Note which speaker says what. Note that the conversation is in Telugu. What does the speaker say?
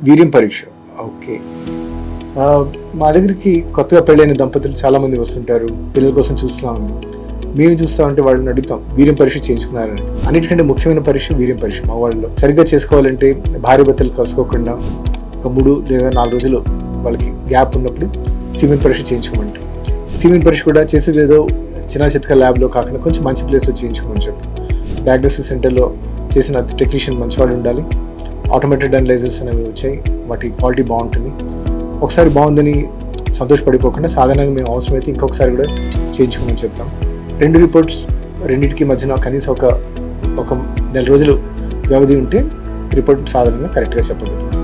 Speaker 1: వీర్యం పరీక్ష. ఓకే. మా దగ్గరికి కొత్తగా పెళ్ళైన దంపతులు చాలామంది వస్తుంటారు, పిల్లల కోసం చూస్తామండి. మేము చూస్తామంటే వాళ్ళని అడుగుతాం వీర్యం పరీక్ష చేయించుకున్నారని. అన్నిటికంటే ముఖ్యమైన పరీక్ష వీర్యం పరీక్ష. మా వాళ్ళు సరిగ్గా చేసుకోవాలంటే భార్య భర్తలు కలుసుకోకుండా ఒక 3 లేదా 4 రోజులు వాళ్ళకి గ్యాప్ ఉన్నప్పుడు సీమెన్ పరీక్ష చేయించుకోమంటాం. సీమెన్ పరీక్ష కూడా చేసేది ఏదో చిన్న చితక ల్యాబ్లో కాకుండా కొంచెం మంచి ప్లేస్లో చేయించుకోమని చెప్తాం. డయాగ్నోసిస్ సెంటర్లో చేసిన టెక్నీషియన్ మంచివాడు ఉండాలి. ఆటోమేటెడ్ అనలైజర్స్ అనేవి వచ్చాయి, వాటి క్వాలిటీ బాగుంటుంది. ఒకసారి బాగుందని సంతోషపడిపోకుండా సాధారణంగా మేము అవసరమైతే ఇంకొకసారి కూడా చేయించుకోమని చెప్తాం. 2 రిపోర్ట్స్ రెండింటికి మధ్యన కనీసం ఒక 1 నెల రోజులు వ్యవధి ఉంటే రిపోర్ట్ సాధారణంగా కరెక్ట్గా చెప్పగలుగుతాం.